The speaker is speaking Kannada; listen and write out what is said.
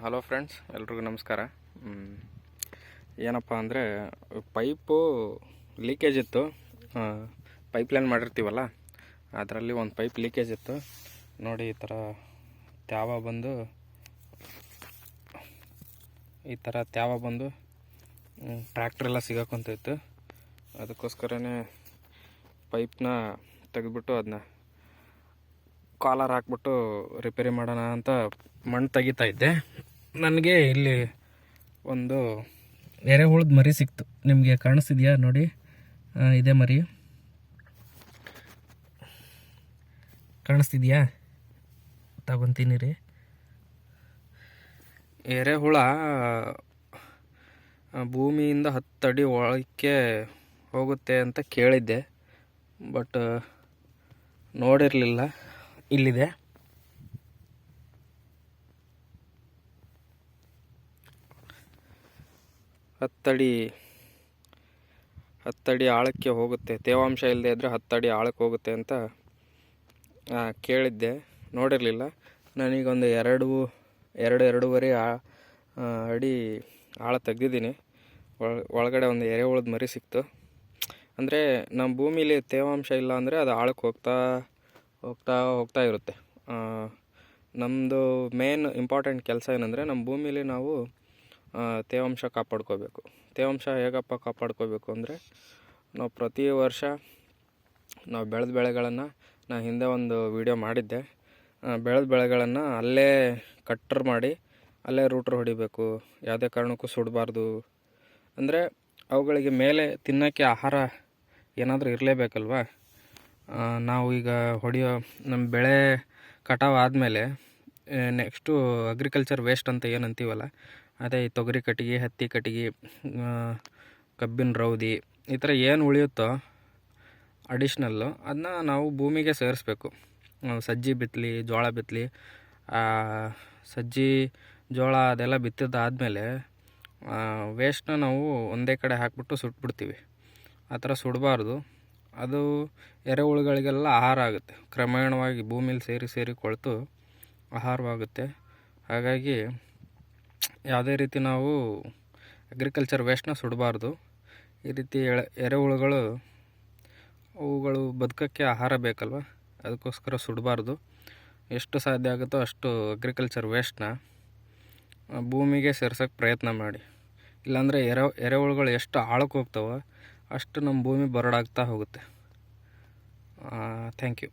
ಹಲೋ ಫ್ರೆಂಡ್ಸ್, ಎಲ್ರಿಗೂ ನಮಸ್ಕಾರ. ಏನಪ್ಪ ಅಂದರೆ ಪೈಪು ಲೀಕೇಜ್ ಇತ್ತು. ಪೈಪ್ಲೈನ್ ಮಾಡಿರ್ತೀವಲ್ಲ, ಅದರಲ್ಲಿ ಒಂದು ಪೈಪ್ ಲೀಕೇಜ್ ಇತ್ತು. ನೋಡಿ, ಈ ಥರ ತ್ಯಾವ ಬಂದು ಟ್ರ್ಯಾಕ್ಟ್ರೆಲ್ಲ ಸಿಗಾಕೊಂತಿತ್ತು. ಅದಕ್ಕೋಸ್ಕರನೇ ಪೈಪ್ನ ತೆಗೆದ್ಬಿಟ್ಟು ಅದನ್ನ ಕಾಲರ್ ಹಾಕ್ಬಿಟ್ಟು ರಿಪೇರಿ ಮಾಡೋಣ ಅಂತ ಮಣ್ಣು ತೆಗಿತಾ ಇದ್ದೆ. ನನಗೆ ಇಲ್ಲಿ ಒಂದು ಎರೆಹುಳದ ಮರಿ ಸಿಕ್ತು. ನಿಮಗೆ ಕಾಣಿಸ್ತಿದೆಯಾ? ನೋಡಿ, ಇದೇ ಮರಿ ಕಾಣಿಸ್ತಿದೆಯಾ? ತಗೊಂತೀನಿ ರೀ. ಎರೆಹುಳ ಭೂಮಿಯಿಂದ 10 ಅಡಿ ಒಳಕ್ಕೆ ಹೋಗುತ್ತೆ ಅಂತ ಕೇಳಿದ್ದೆ, ಬಟ್ ನೋಡಿರಲಿಲ್ಲ. ಇಲ್ಲಿದೆ. ಹತ್ತಡಿ ಆಳಕ್ಕೆ ಹೋಗುತ್ತೆ, ತೇವಾಂಶ ಇಲ್ಲದೆ ಇದ್ದರೆ 10 ಅಡಿ ಆಳಕ್ಕೆ ಹೋಗುತ್ತೆ ಅಂತ ಕೇಳಿದ್ದೆ, ನೋಡಿರಲಿಲ್ಲ. ನನಗೊಂದು ಎರಡೂವರೆ ಅಡಿ ಆಳ ತೆಗೆದಿದ್ದೀನಿ. ಒಳಗಡೆ ಒಂದು ಎರೆಹುಳದ ಮರಿ ಸಿಕ್ತು. ಅಂದರೆ ನಮ್ಮ ಭೂಮಿಲಿ ತೇವಾಂಶ ಇಲ್ಲ ಅಂದರೆ ಅದು ಆಳಕ್ಕೆ ಹೋಗ್ತಾ ಇರುತ್ತೆ. ನಮ್ಮದು ಮೇನ್ ಇಂಪಾರ್ಟೆಂಟ್ ಕೆಲಸ ಏನಂದರೆ, ನಮ್ಮ ಭೂಮಿಲಿ ನಾವು ತೇವಾಂಶ ಕಾಪಾಡ್ಕೋಬೇಕು. ತೇವಾಂಶ ಹೇಗಪ್ಪ ಕಾಪಾಡ್ಕೋಬೇಕು ಅಂದರೆ, ನಾವು ಪ್ರತಿ ವರ್ಷ ನಾವು ಬೆಳೆದ ಬೆಳೆಗಳನ್ನು, ನಾನು ಹಿಂದೆ ಒಂದು ವಿಡಿಯೋ ಮಾಡಿದ್ದೆ, ಬೆಳೆದ ಬೆಳೆಗಳನ್ನು ಅಲ್ಲೇ ಕಟ್ಟರ್ ಮಾಡಿ ಅಲ್ಲೇ ರೂಟ್ರ್ ಹೊಡಿಬೇಕು. ಯಾವುದೇ ಕಾರಣಕ್ಕೂ ಸುಡಬಾರ್ದು. ಅಂದರೆ ಅವುಗಳಿಗೆ ಮೇಲೆ ತಿನ್ನೋಕ್ಕೆ ಆಹಾರ ಏನಾದರೂ ಇರಲೇಬೇಕಲ್ವ. ನಾವು ಈಗ ನಮ್ಮ ಬೆಳೆ ಕಟಾವು ಆದಮೇಲೆ ನೆಕ್ಸ್ಟು ಅಗ್ರಿಕಲ್ಚರ್ ವೇಸ್ಟ್ ಅಂತ ಏನು ಅಂತೀವಲ್ಲ, ಅದೇ ಈ ತೊಗರಿ ಕಟ್ಟಿಗೆ, ಹತ್ತಿ ಕಟ್ಟಿಗೆ, ಕಬ್ಬಿನ ರೌದಿ, ಈ ಥರ ಏನು ಉಳಿಯುತ್ತೋ ಅಡಿಷ್ನಲ್ಲು, ಅದನ್ನ ನಾವು ಭೂಮಿಗೆ ಸೇರಿಸ್ಬೇಕು. ಸಜ್ಜಿ ಬಿತ್ತಲಿ, ಜೋಳ ಬಿತ್ತಲಿ, ಸಜ್ಜಿ ಜೋಳ ಅದೆಲ್ಲ ಬಿತ್ತಿದ್ದಾದಮೇಲೆ ವೇಸ್ಟ್ನ ನಾವು ಒಂದೇ ಕಡೆ ಹಾಕ್ಬಿಟ್ಟು ಸುಟ್ಬಿಡ್ತೀವಿ. ಆ ಥರ ಸುಡಬಾರ್ದು. ಅದು ಎರೆಹುಳುಗಳಿಗೆಲ್ಲ ಆಹಾರ ಆಗುತ್ತೆ. ಕ್ರಮೇಣವಾಗಿ ಭೂಮಿಲಿ ಸೇರಿ ಕೊಳೆತು ಆಹಾರವಾಗುತ್ತೆ. ಹಾಗಾಗಿ ಯಾವುದೇ ರೀತಿ ನಾವು ಅಗ್ರಿಕಲ್ಚರ್ ವೇಸ್ಟ್ನ ಸುಡಬಾರ್ದು. ಈ ರೀತಿ ಎರೆಹುಳುಗಳು ಅವುಗಳು ಬದುಕೋಕ್ಕೆ ಆಹಾರ ಬೇಕಲ್ವ, ಅದಕ್ಕೋಸ್ಕರ ಸುಡಬಾರ್ದು. ಎಷ್ಟು ಸಾಧ್ಯ ಆಗುತ್ತೋ ಅಷ್ಟು ಅಗ್ರಿಕಲ್ಚರ್ ವೇಸ್ಟ್ನ ಭೂಮಿಗೆ ಸೇರ್ಸೋಕ್ಕೆ ಪ್ರಯತ್ನ ಮಾಡಿ. ಇಲ್ಲಾಂದರೆ ಎರೆಹುಳುಗಳು ಎಷ್ಟು ಆಳಕ್ಕೆ ಹೋಗ್ತಾವೋ ಅಷ್ಟು ನಮ್ಮ ಭೂಮಿ ಬರಡಾಗ್ತಾ ಹೋಗುತ್ತೆ. Thank you.